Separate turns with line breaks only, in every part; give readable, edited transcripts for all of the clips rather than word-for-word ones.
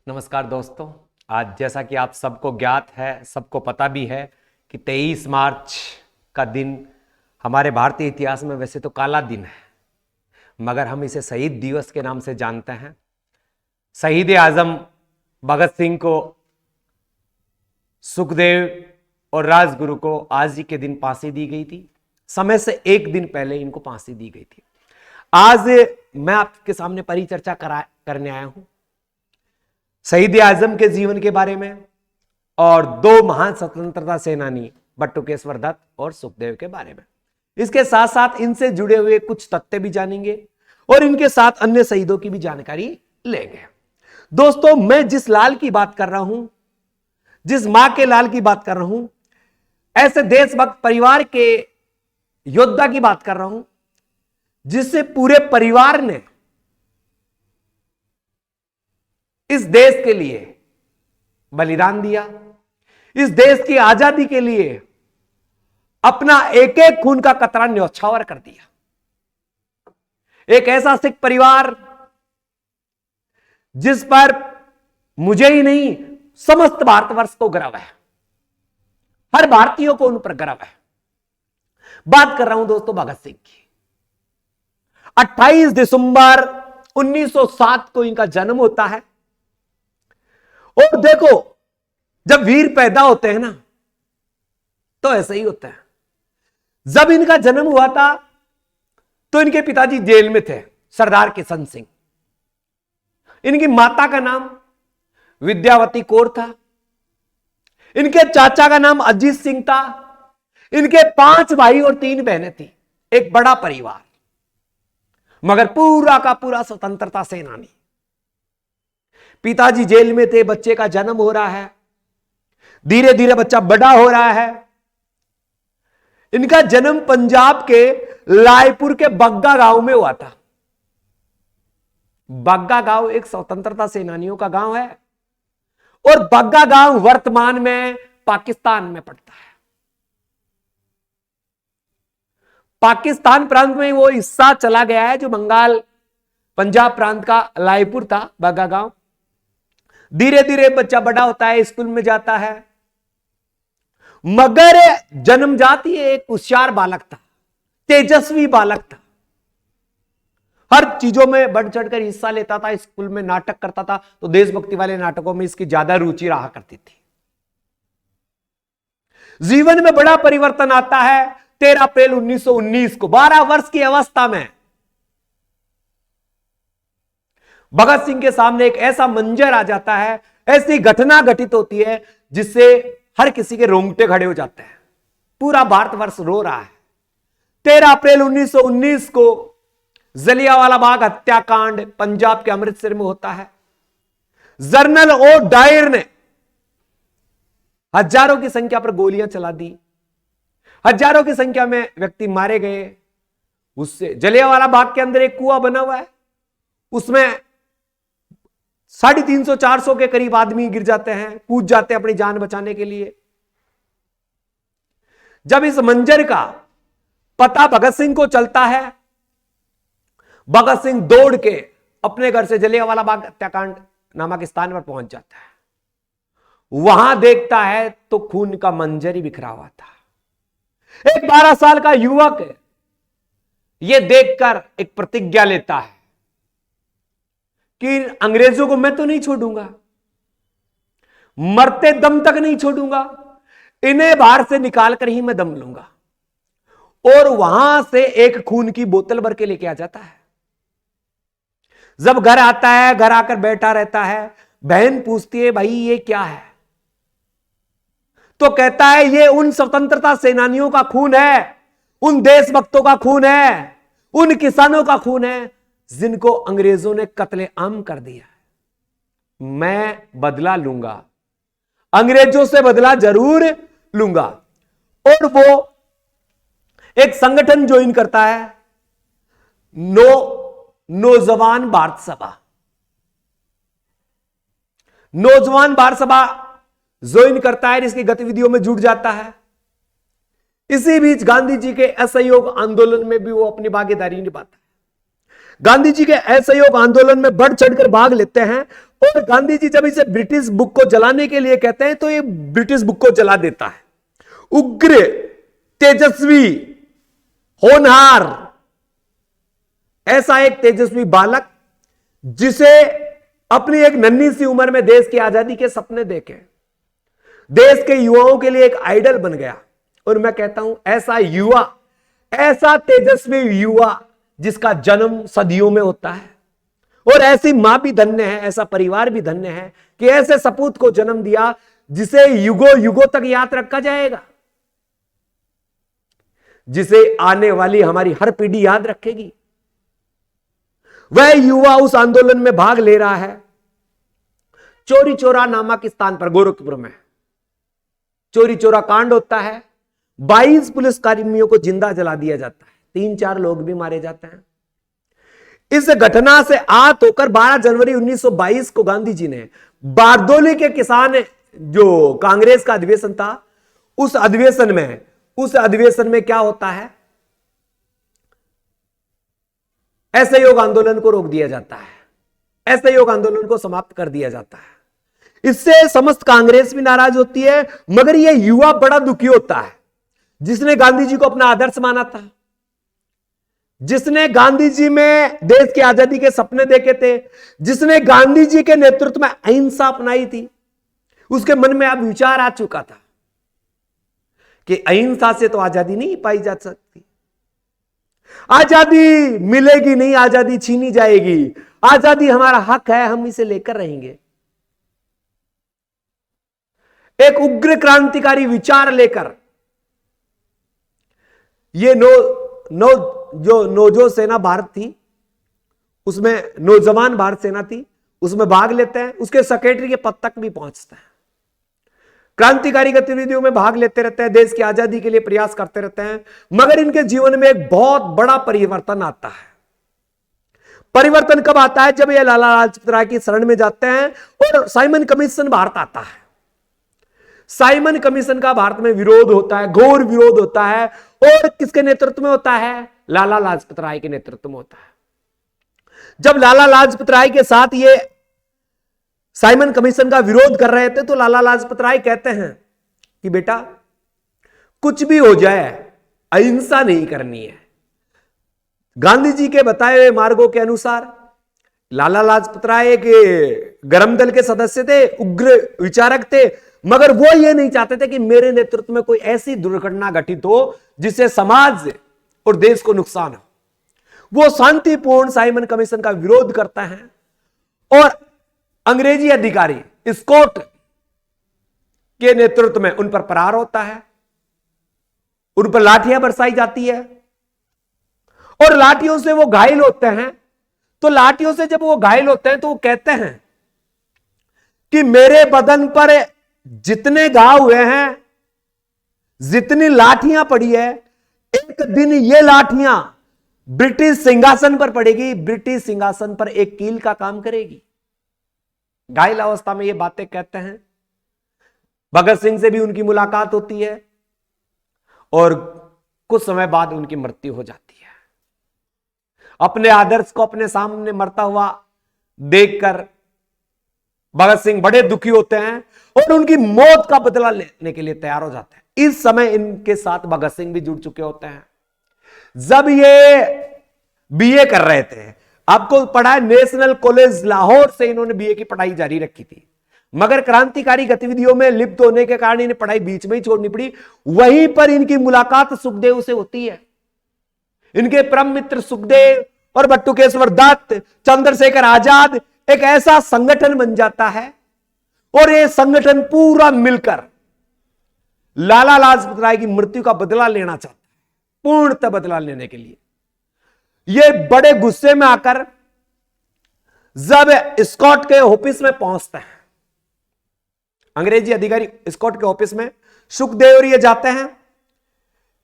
नमस्कार दोस्तों। आज जैसा कि आप सबको ज्ञात है, सबको पता भी है कि 23 मार्च का दिन हमारे भारतीय इतिहास में वैसे तो काला दिन है, मगर हम इसे शहीद दिवस के नाम से जानते हैं। शहीद आजम भगत सिंह को, सुखदेव और राजगुरु को आज ही के दिन फांसी दी गई थी। समय से एक दिन पहले इनको फांसी दी गई थी। आज मैं आपके सामने परिचर्चा करने आया हूं शहीद आजम के जीवन के बारे में और दो महान स्वतंत्रता सेनानी बटुकेश्वर दत्त और सुखदेव के बारे में। इसके साथ साथ इनसे जुड़े हुए कुछ तथ्य भी जानेंगे और इनके साथ अन्य शहीदों की भी जानकारी लेंगे। दोस्तों, मैं जिस लाल की बात कर रहा हूं, जिस मां के लाल की बात कर रहा हूं, ऐसे देशभक्त परिवार के योद्धा की बात कर रहा हूं जिससे पूरे परिवार ने इस देश के लिए बलिदान दिया, इस देश की आजादी के लिए अपना एक एक खून का कतरा न्यौछावर कर दिया। एक ऐसा सिख परिवार जिस पर मुझे ही नहीं, समस्त भारतवर्ष को गर्व है, हर भारतीयों को उन पर गर्व है। बात कर रहा हूं दोस्तों भगत सिंह की। 28 दिसंबर 1907 को इनका जन्म होता है। और देखो, जब वीर पैदा होते हैं ना तो ऐसा ही होता है। जब इनका जन्म हुआ था तो इनके पिताजी जेल में थे, सरदार किशन सिंह। इनकी माता का नाम विद्यावती कौर था। इनके चाचा का नाम अजीत सिंह था। इनके 5 भाई और 3 बहनें थी। एक बड़ा परिवार, मगर पूरा का पूरा स्वतंत्रता सेनानी। पिताजी जेल में थे, बच्चे का जन्म हो रहा है, धीरे धीरे बच्चा बड़ा हो रहा है। इनका जन्म पंजाब के लायपुर के बग्गा गांव में हुआ था। बग्गा गांव एक स्वतंत्रता सेनानियों का गांव है और बग्गा गांव वर्तमान में पाकिस्तान में पड़ता है। पाकिस्तान प्रांत में वो हिस्सा चला गया है जो बंगाल पंजाब प्रांत का लायपुर था, बग्गा गांव। धीरे धीरे बच्चा बड़ा होता है, स्कूल में जाता है, मगर जन्मजात ही एक होशियार बालक था, तेजस्वी बालक था। हर चीजों में बढ़ चढ़कर हिस्सा लेता था। स्कूल में नाटक करता था तो देशभक्ति वाले नाटकों में इसकी ज्यादा रुचि रहा करती थी। जीवन में बड़ा परिवर्तन आता है 13 अप्रैल 1919 को। 12 वर्ष की अवस्था में भगत सिंह के सामने एक ऐसा मंजर आ जाता है, ऐसी घटना घटित होती है जिससे हर किसी के रोंगटे खड़े हो जाते हैं। पूरा भारतवर्ष रो रहा है। 13 अप्रैल 1919 को जलियांवाला बाग हत्याकांड पंजाब के अमृतसर में होता है। जनरल ओ डायर ने हजारों की संख्या पर गोलियां चला दी, हजारों की संख्या में व्यक्ति मारे गए। उससे जलियांवाला बाग के अंदर एक कुआं बना हुआ है, उसमें 350-400 के करीब आदमी गिर जाते हैं, कूद जाते हैं अपनी जान बचाने के लिए। जब इस मंजर का पता भगत सिंह को चलता है, भगत सिंह दौड़ के अपने घर से जलियांवाला बाग हत्याकांड नामक स्थान पर पहुंच जाता है। वहां देखता है तो खून का मंजर ही बिखरा हुआ था। एक 12 साल का युवक यह देखकर एक प्रतिज्ञा लेता है कि अंग्रेजों को मैं तो नहीं छोड़ूंगा, मरते दम तक नहीं छोड़ूंगा, इन्हें बाहर से निकाल कर ही मैं दम लूंगा। और वहां से एक खून की बोतल भर के लेके आ जाता है। जब घर आता है, घर आकर बैठा रहता है, बहन पूछती है भाई ये क्या है? तो कहता है ये उन स्वतंत्रता सेनानियों का खून है, उन देशभक्तों का खून है, उन किसानों का खून है जिनको अंग्रेजों ने कत्लेआम कर दिया है। मैं बदला लूंगा, अंग्रेजों से बदला जरूर लूंगा। और वो एक संगठन ज्वाइन करता है, नौजवान भारत सभा। नौजवान भारत सभा ज्वाइन करता है, इसकी गतिविधियों में जुट जाता है। इसी बीच गांधी जी के असहयोग आंदोलन में भी वो अपनी भागीदारी निभाता है। गांधी जी के असहयोग आंदोलन में बढ़ चढ़कर भाग लेते हैं और गांधी जी जब इसे ब्रिटिश बुक को जलाने के लिए कहते हैं तो ये ब्रिटिश बुक को जला देता है। उग्र, तेजस्वी, होनहार, ऐसा एक तेजस्वी बालक जिसे अपनी एक नन्ही सी उम्र में देश की आजादी के सपने देखे, देश के युवाओं के लिए एक आइडल बन गया। और मैं कहता हूं ऐसा युवा, ऐसा तेजस्वी युवा जिसका जन्म सदियों में होता है, और ऐसी मां भी धन्य है, ऐसा परिवार भी धन्य है कि ऐसे सपूत को जन्म दिया जिसे युगों युगों तक याद रखा जाएगा, जिसे आने वाली हमारी हर पीढ़ी याद रखेगी। वह युवा उस आंदोलन में भाग ले रहा है। चोरी चोरा नामक स्थान पर गोरखपुर में चोरी चोरा कांड होता है। 22 पुलिसकर्मियों को जिंदा जला दिया जाता है, 3-4 लोग भी मारे जाते हैं। इस घटना से आहत होकर 12 जनवरी 1922 को गांधी जी ने बारदोली के किसान, जो कांग्रेस का अधिवेशन था, उस अधिवेशन में क्या होता है, असहयोग आंदोलन को रोक दिया जाता है, असहयोग आंदोलन को समाप्त कर दिया जाता है। इससे समस्त कांग्रेस भी नाराज होती है, मगर यह युवा बड़ा दुखी होता है जिसने गांधी जी को अपना आदर्श माना था, जिसने गांधी जी में देश की आजादी के सपने देखे थे, जिसने गांधी जी के नेतृत्व में अहिंसा अपनाई थी। उसके मन में अब विचार आ चुका था कि अहिंसा से तो आजादी नहीं पाई जा सकती, आजादी मिलेगी नहीं, आजादी छीनी जाएगी, आजादी हमारा हक है, हम इसे लेकर रहेंगे। एक उग्र क्रांतिकारी विचार लेकर ये नौजो सेना भारत थी, उसमें नौजवान भारत सेना थी, उसमें भाग लेते हैं, उसके सेक्रेटरी के पद तक भी पहुंचते हैं, क्रांतिकारी गतिविधियों में भाग लेते रहते हैं, देश की आजादी के लिए प्रयास करते रहते हैं। मगर इनके जीवन में एक बहुत बड़ा परिवर्तन आता है। परिवर्तन कब आता है? जब ये लाला लाजपत राय की शरण में जाते हैं और साइमन कमीशन भारत आता है। साइमन कमीशन का भारत में विरोध होता है, घोर विरोध होता है, और किसके नेतृत्व में होता है? लाला लाजपत राय के नेतृत्व में होता है। जब लाला लाजपत राय के साथ ये साइमन कमीशन का विरोध कर रहे थे तो लाला लाजपत राय कहते हैं कि बेटा कुछ भी हो जाए अहिंसा नहीं करनी है। गांधी जी के बताए हुए मार्गों के अनुसार लाला लाजपत राय एक गरम दल के सदस्य थे, उग्र विचारक थे, मगर वो ये नहीं चाहते थे कि मेरे नेतृत्व में कोई ऐसी दुर्घटना घटित हो जिससे समाज और देश को नुकसान हो। वो शांतिपूर्ण साइमन कमीशन का विरोध करता है और अंग्रेजी अधिकारी स्कॉट के नेतृत्व में उन पर प्रहार होता है, उन पर लाठियां बरसाई जाती है और लाठियों से वो घायल होते हैं। तो लाठियों से जब वो घायल होते हैं तो वो कहते हैं कि मेरे बदन पर जितने घाव हुए हैं, जितनी लाठियां पड़ी है, एक दिन ये लाठियां ब्रिटिश सिंहासन पर पड़ेगी, ब्रिटिश सिंहासन पर एक कील का काम करेगी। घायल अवस्था में ये बातें कहते हैं। भगत सिंह से भी उनकी मुलाकात होती है और कुछ समय बाद उनकी मृत्यु हो जाती है। अपने आदर्श को अपने सामने मरता हुआ देखकर भगत सिंह बड़े दुखी होते हैं और उनकी मौत का बदला लेने के लिए तैयार हो जाते हैं। इस समय इनके साथ भगत सिंह भी जुड़ चुके होते हैं। जब ये बीए कर रहे थे, आपको पढ़ा है नेशनल कॉलेज लाहौर से इन्होंने बीए की पढ़ाई जारी रखी थी, मगर क्रांतिकारी गतिविधियों में लिप्त होने के कारण इन्हें पढ़ाई बीच में ही छोड़नी पड़ी। वहीं पर इनकी मुलाकात सुखदेव से होती है। इनके परम मित्र सुखदेव और बटुकेश्वर दत्त, चंद्रशेखर आजाद एक ऐसा संगठन बन जाता है और यह संगठन पूरा मिलकर लाला लाजपत राय की मृत्यु का बदला लेना चाहता है। पूर्णतः बदला लेने के लिए यह बड़े गुस्से में आकर जब स्कॉट के ऑफिस में पहुंचते हैं, अंग्रेजी अधिकारी स्कॉट के ऑफिस में सुखदेव और ये जाते हैं।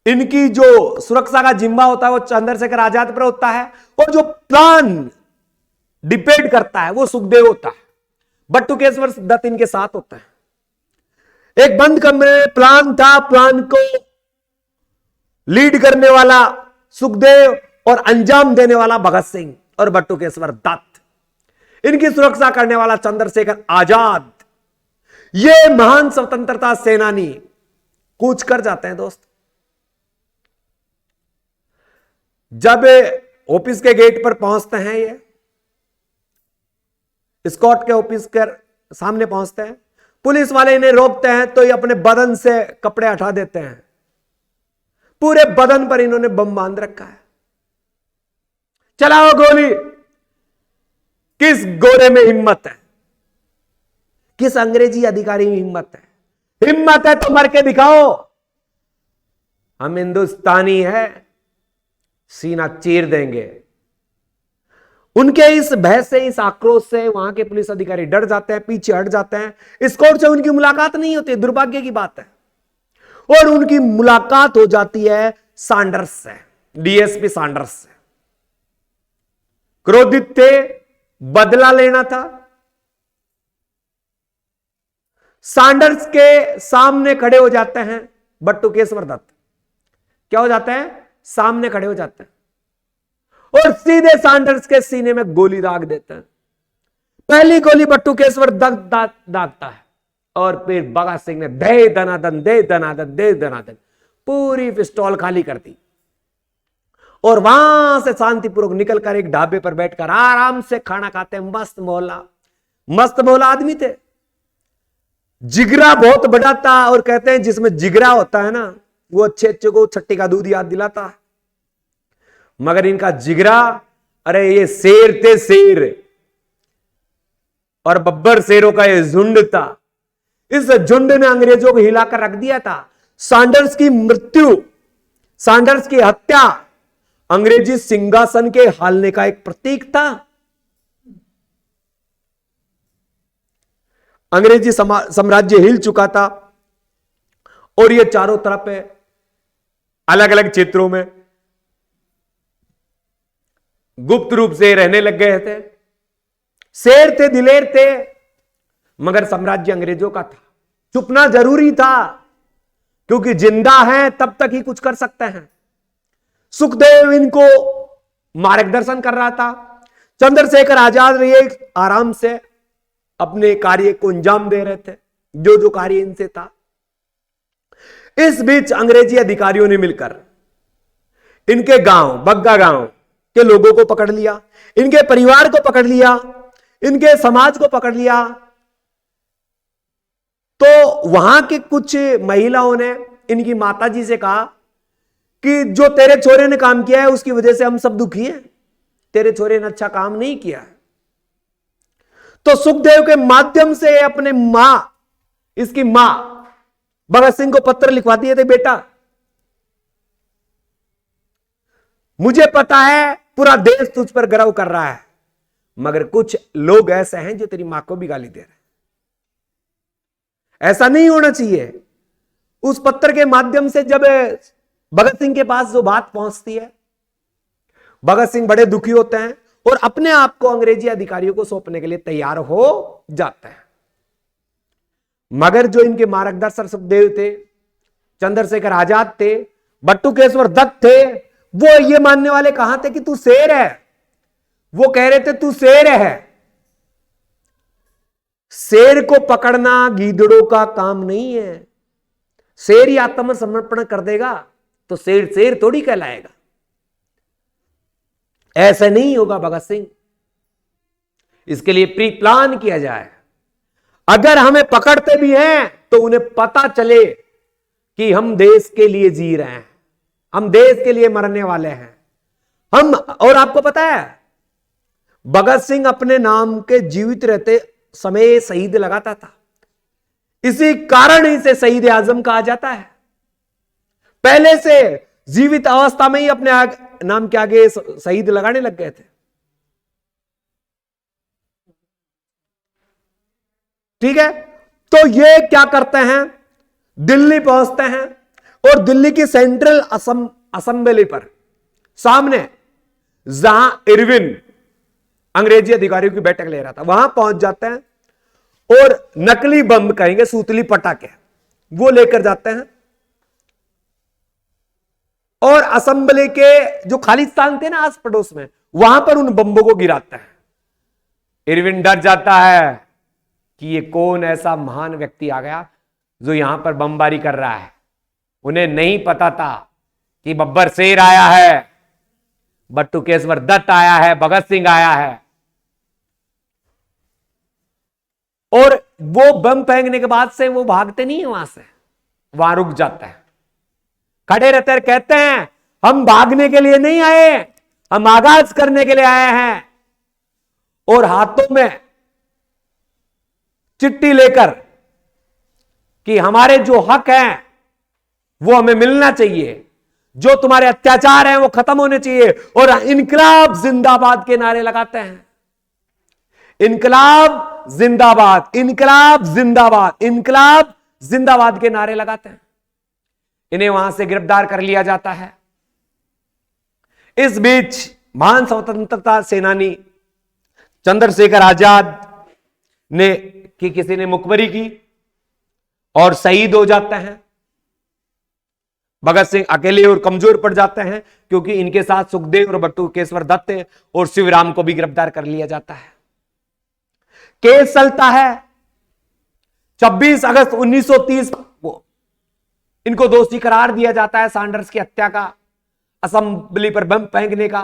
इनकी जो सुरक्षा का जिम्मा होता है वो चंद्रशेखर आजाद पर होता है और जो प्लान डिपेंड करता है वो सुखदेव होता है। बटुकेश्वर दत्त इनके साथ होता है। एक बंद कमरे में प्लान था, प्लान को लीड करने वाला सुखदेव और अंजाम देने वाला भगत सिंह और बटुकेश्वर दत्त। इनकी सुरक्षा करने वाला चंद्रशेखर आजाद, ये महान स्वतंत्रता सेनानी कूच कर जाते हैं दोस्त। जब ऑफिस के गेट पर पहुंचते हैं, ये स्कॉट के ऑफिस के सामने पहुंचते हैं, पुलिस वाले इन्हें रोकते हैं तो ये अपने बदन से कपड़े हटा देते हैं। पूरे बदन पर इन्होंने बम बांध रखा है। चलाओ गोली। किस गोरे में हिम्मत है, किस अंग्रेजी अधिकारी में हिम्मत है? हिम्मत है तो मर के दिखाओ। हम हिंदुस्तानी है, सीना चीर देंगे। उनके इस भय से, इस आक्रोश से वहां के पुलिस अधिकारी डर जाते हैं, पीछे हट जाते हैं। स्कॉट से उनकी मुलाकात नहीं होती, दुर्भाग्य की बात है। और उनकी मुलाकात हो जाती है सैंडर्स से, डीएसपी सैंडर्स से। क्रोधित थे, बदला लेना था। सैंडर्स के सामने खड़े हो जाते हैं बट्टुकेश्वर दत्त। क्या हो जाते हैं? सामने खड़े हो जाते हैं और सीधे सैंडर्स के सीने में गोली दाग देते हैं। पहली गोली बट्टुकेश्वर दत्त दागता है और फिर भगत सिंह ने दे दनादन दे दनादन दे दनादन पूरी पिस्तौल खाली कर दी और वहां से शांतिपूर्वक निकलकर एक ढाबे पर बैठकर आराम से खाना खाते हैं। मस्त मौला आदमी थे। जिगरा बहुत बड़ा था और कहते हैं जिसमें जिगरा होता है ना, वो अच्छे अच्छे को छट्टी का दूध याद दिलाता है। मगर इनका जिगरा, अरे ये शेर थे, शेर, और बब्बर शेरों का ये झुंड था। इस झुंड ने अंग्रेजों को हिलाकर रख दिया था। सैंडर्स की मृत्यु, सैंडर्स की हत्या अंग्रेजी सिंहासन के हालने का एक प्रतीक था। अंग्रेजी साम्राज्य हिल चुका था और ये चारों तरफ अलग अलग क्षेत्रों में गुप्त रूप से रहने लग गए थे। शेर थे, दिलेर थे, मगर साम्राज्य अंग्रेजों का था। छुपना जरूरी था क्योंकि जिंदा हैं तब तक ही कुछ कर सकते हैं। सुखदेव इनको मार्गदर्शन कर रहा था। चंद्रशेखर आजाद ये आराम से अपने कार्य को अंजाम दे रहे थे, जो कार्य इनसे था। इस बीच अंग्रेजी अधिकारियों ने मिलकर इनके गांव, बग्गा गांव के लोगों को पकड़ लिया, इनके परिवार को पकड़ लिया, इनके समाज को पकड़ लिया। तो वहां के कुछ महिलाओं ने इनकी माताजी से कहा कि जो तेरे छोरे ने काम किया है उसकी वजह से हम सब दुखी हैं, तेरे छोरे ने अच्छा काम नहीं किया है। तो सुखदेव के माध्यम से अपने मां, इसकी मां भगत सिंह को पत्र लिखवा दिए थे, बेटा मुझे पता है पूरा देश तुझ पर गर्व कर रहा है, मगर कुछ लोग ऐसे हैं जो तेरी मां को भी गाली दे रहे हैं। ऐसा नहीं होना चाहिए। उस पत्र के माध्यम से जब भगत सिंह के पास जो बात पहुंचती है, भगत सिंह बड़े दुखी होते हैं और अपने आप को अंग्रेजी अधिकारियों को सौंपने के लिए तैयार हो जाते हैं। मगर जो इनके मार्गदर्शक सुखदेव थे, चंद्रशेखर आजाद थे, बट्टुकेश्वर दत्त थे, वो ये मानने वाले कहां थे कि तू शेर है। वो कह रहे थे तू शेर है। शेर को पकड़ना गीदड़ों का काम नहीं है। शेर ही आत्मसमर्पण कर देगा तो शेर शेर थोड़ी कहलाएगा। ऐसा नहीं होगा भगत सिंह। इसके लिए प्री प्लान किया जाए। अगर हमें पकड़ते भी हैं तो उन्हें पता चले कि हम देश के लिए जी रहे हैं, हम देश के लिए मरने वाले हैं हम। और आपको पता है भगत सिंह अपने नाम के जीवित रहते समय शहीद लगाता था। इसी कारण इसे शहीद आजम कहा जाता है। पहले से जीवित अवस्था में ही अपने नाम के आगे शहीद लगाने लग गए थे। ठीक है, तो ये क्या करते हैं, दिल्ली पहुंचते हैं और दिल्ली की सेंट्रल असेंबली पर सामने जहां इरविन अंग्रेजी अधिकारियों की बैठक ले रहा था, वहां पहुंच जाते हैं और नकली बम, कहेंगे सूतली पटाखे, वो लेकर जाते हैं और असेंबली के जो खाली स्थान थे ना आस पड़ोस में, वहां पर उन बम्बों को गिराते हैं। इरविन डर जाता है कि ये कौन ऐसा महान व्यक्ति आ गया जो यहां पर बमबारी कर रहा है। उन्हें नहीं पता था कि बब्बर शेर आया है, बटुकेश्वर दत्त आया है, भगत सिंह आया है। और वो बम फेंकने के बाद से वो भागते नहीं है वहां से, वहां रुक जाता है, खड़े रहते हैं, कहते हैं हम भागने के लिए नहीं आए, हम आगाज करने के लिए आए हैं। और हाथों में चिट्ठी लेकर कि हमारे जो हक हैं वो हमें मिलना चाहिए, जो तुम्हारे अत्याचार हैं वो खत्म होने चाहिए। और इनकलाब जिंदाबाद के नारे लगाते हैं, इनकलाब जिंदाबाद, इनकलाब जिंदाबाद, इनकलाब जिंदाबाद के नारे लगाते हैं। इन्हें वहां से गिरफ्तार कर लिया जाता है। इस बीच महान स्वतंत्रता सेनानी चंद्रशेखर आजाद ने कि किसी ने मुखबरी की और शहीद हो जाते हैं। भगत सिंह अकेले और कमजोर पड़ जाते हैं, क्योंकि इनके साथ सुखदेव और बटुकेश्वर दत्त और शिवराम को भी गिरफ्तार कर लिया जाता है। केस चलता है। 26 अगस्त 1930 को इनको दोषी करार दिया जाता है सैंडर्स की हत्या का, असेंबली पर बम फेंकने का।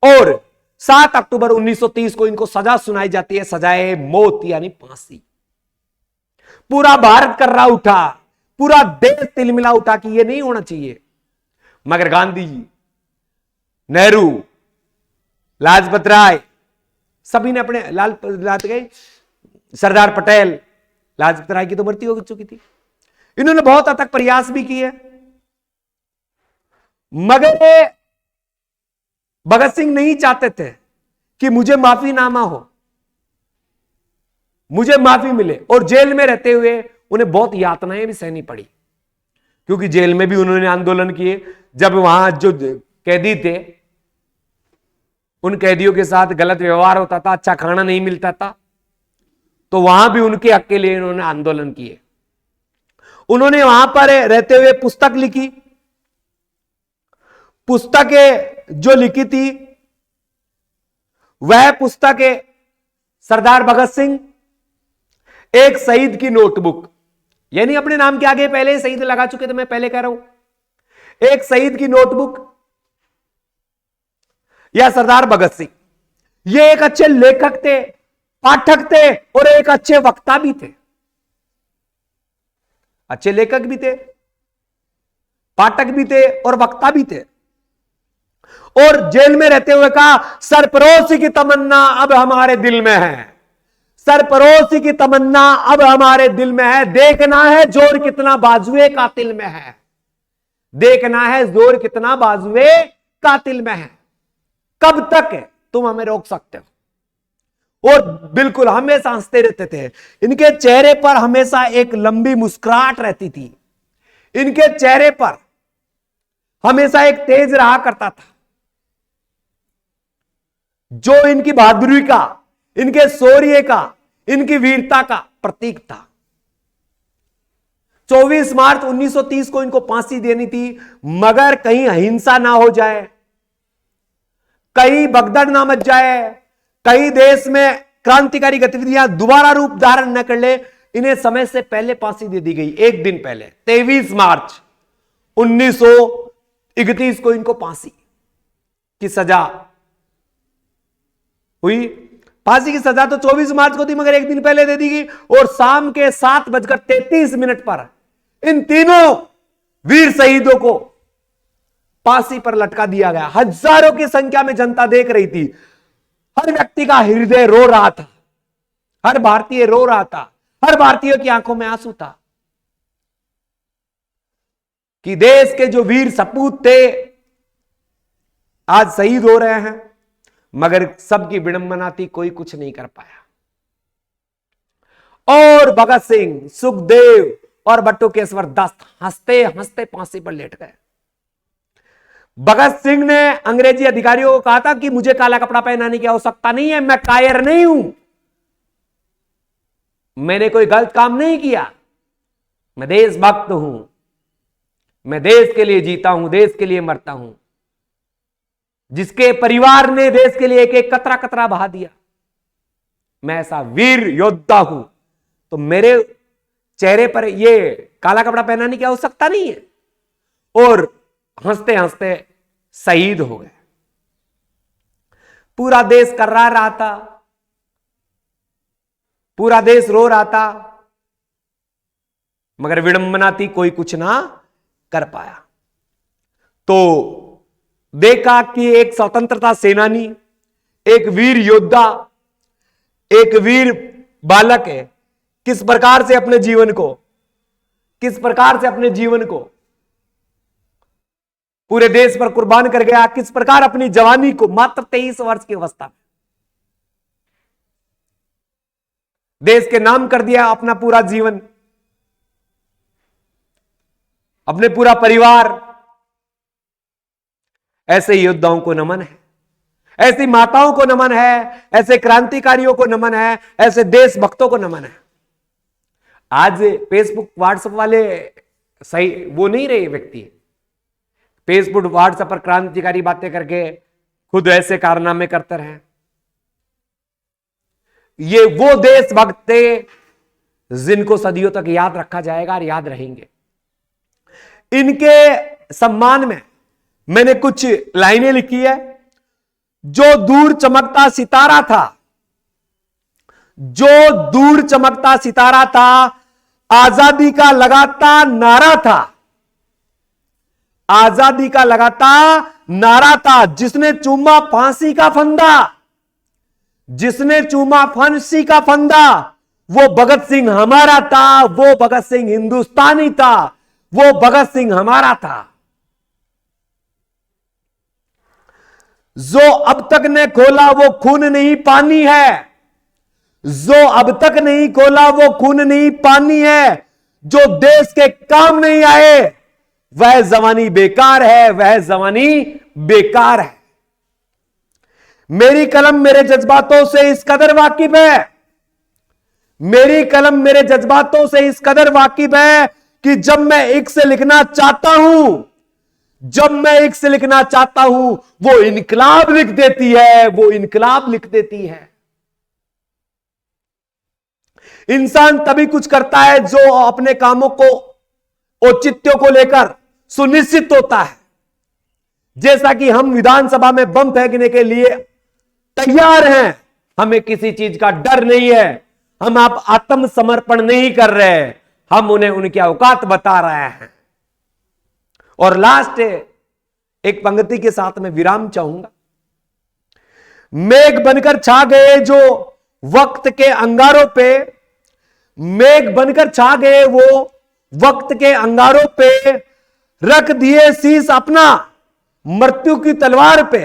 और 7 अक्टूबर 1930 को इनको सजा सुनाई जाती है, सजाए मौत यानी फांसी। पूरा भारत कर्रा उठा, पूरा देश तिलमिला उठा कि यह नहीं होना चाहिए। मगर गांधी जी, नेहरू, लाजपत राय, सभी ने अपने सरदार पटेल, लाजपत राय की तो मृत्यु हो चुकी थी, इन्होंने बहुत हद तक प्रयास भी किए। मगर भगत सिंह नहीं चाहते थे कि मुझे माफीनामा हो, मुझे माफी मिले। और जेल में रहते हुए उन्हें बहुत यातनाएं भी सहनी पड़ी, क्योंकि जेल में भी उन्होंने आंदोलन किए। जब वहां जो कैदी थे, उन कैदियों के साथ गलत व्यवहार होता था, अच्छा खाना नहीं मिलता था, तो वहां भी उनके हक के लिए इन्होंने आंदोलन किए। उन्होंने वहां पर रहते हुए पुस्तक लिखी। पुस्तकें जो लिखी थी वह पुस्तकें सरदार भगत सिंह, एक शहीद की नोटबुक, यानी अपने नाम के आगे पहले शहीद लगा चुके थे, मैं पहले कह रहा हूं, एक शहीद की नोटबुक या सरदार भगत सिंह। ये एक अच्छे लेखक थे, पाठक थे और एक अच्छे वक्ता भी थे। अच्छे लेखक भी थे, पाठक भी थे और वक्ता भी थे। और जेल में रहते हुए कहा, सरफरोशी की तमन्ना अब हमारे दिल में है, सरफरोशी की तमन्ना अब हमारे दिल में है। देखना है जोर कितना बाजुए कातिल में है, देखना है जोर कितना बाजुए कातिल में है। कब तक तुम हमें रोक सकते हो? और बिल्कुल हमेशा हंसते रहते थे। इनके चेहरे पर हमेशा एक लंबी मुस्कुराहट रहती थी, इनके चेहरे पर हमेशा एक तेज रहा करता था, जो इनकी बहादुरी का, इनके शौर्य का, इनकी वीरता का प्रतीक था। 24 मार्च 1930 को इनको फांसी देनी थी, मगर कहीं अहिंसा ना हो जाए, कहीं भगदड़ ना मच जाए, कहीं देश में क्रांतिकारी गतिविधियां दोबारा रूप धारण न कर ले, इन्हें समय से पहले फांसी दे दी गई। एक दिन पहले 23 मार्च 1931 को इनको फांसी की सजा हुई। फांसी की सजा तो 24 मार्च को थी, मगर एक दिन पहले दे दी गई। और शाम के 7:33 पर इन तीनों वीर शहीदों को फांसी पर लटका दिया गया। हजारों की संख्या में जनता देख रही थी, हर व्यक्ति का हृदय रो रहा था, हर भारतीय रो रहा था, हर भारतीय की आंखों में आंसू था कि देश के जो वीर सपूत थे आज शहीद हो रहे हैं। मगर सबकी विडंबना थी, कोई कुछ नहीं कर पाया। और भगत सिंह, सुखदेव और बटुकेश्वर दत्त हंसते हंसते फांसी पर लेट गए। भगत सिंह ने अंग्रेजी अधिकारियों को कहा था कि मुझे काला कपड़ा पहनाने की आवश्यकता नहीं है, मैं कायर नहीं हूं, मैंने कोई गलत काम नहीं किया, मैं देशभक्त हूं, मैं देश के लिए जीता हूं, देश के लिए मरता हूं। जिसके परिवार ने देश के लिए एक एक कतरा कतरा बहा दिया, मैं ऐसा वीर योद्धा हूं, तो मेरे चेहरे पर ये काला कपड़ा पहनाने की आवश्यकता नहीं है। और हंसते हंसते शहीद हो गए। पूरा देश कर्रा रहा था, पूरा देश रो रहा था, मगर विडंबना थी, कोई कुछ ना कर पाया। तो देखा कि एक स्वतंत्रता सेनानी, एक वीर योद्धा, एक वीर बालक है, किस प्रकार से अपने जीवन को पूरे देश पर कुर्बान कर गया, किस प्रकार अपनी जवानी को मात्र 23 वर्ष की अवस्था में देश के नाम कर दिया, अपना पूरा जीवन, अपने पूरा परिवार। ऐसे योद्धाओं को नमन है, ऐसी माताओं को नमन है, ऐसे क्रांतिकारियों को नमन है, ऐसे देशभक्तों को नमन है। आज फेसबुक व्हाट्सएप वाले सही वो नहीं रहे व्यक्ति, फेसबुक व्हाट्सएप पर क्रांतिकारी बातें करके खुद ऐसे कारनामे करते रहे। ये वो देशभक्त थे जिनको सदियों तक याद रखा जाएगा और याद रहेंगे। इनके सम्मान में मैंने कुछ लाइनें लिखी है। जो दूर चमकता सितारा था, जो दूर चमकता सितारा था, आजादी का लगातार नारा था, आजादी का लगातार नारा था। जिसने चूमा फांसी का फंदा, जिसने चूमा फांसी का फंदा, वो भगत सिंह हमारा था, वो भगत सिंह हिंदुस्तानी था, वो भगत सिंह हमारा था। जो अब तक ने खोला वो खून नहीं पानी है, जो अब तक नहीं खोला वो खून नहीं पानी है। जो देश के काम नहीं आए वह जवानी बेकार है, वह जवानी बेकार है। मेरी कलम मेरे जज्बातों से इस कदर वाकिफ है, मेरी कलम मेरे जज्बातों से इस कदर वाकिफ है कि जब मैं एक से लिखना चाहता हूं, जब मैं एक से लिखना चाहता हूं, वो इनकलाब लिख देती है, वो इनकलाब लिख देती है। इंसान तभी कुछ करता है जो अपने कामों को, औचित्यों को लेकर सुनिश्चित होता है। जैसा कि हम विधानसभा में बम फेंकने के लिए तैयार हैं, हमें किसी चीज का डर नहीं है, हम आप आत्मसमर्पण नहीं कर रहे, हम उन्हें उनकी औकात बता रहे हैं। और लास्ट एक पंक्ति के साथ में विराम चाहूंगा। मेघ बनकर छा गए जो वक्त के अंगारों पे, मेघ बनकर छा गए वो वक्त के अंगारों पे, रख दिए शीश अपना मृत्यु की तलवार पे,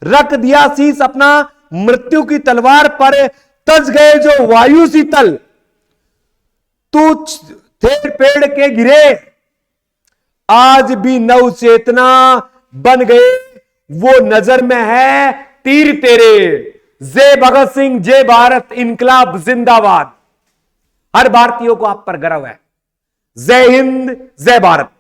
रख दिया शीश अपना मृत्यु की तलवार पर, तज गए जो वायु शीतल, तू थे पेड़ के गिरे, आज भी नव चेतना बन गए, वो नजर में है तीर तेरे। जय भगत सिंह, जय भारत, इनकलाब जिंदाबाद। हर भारतीयों को आप पर गर्व है। जय हिंद, जय भारत।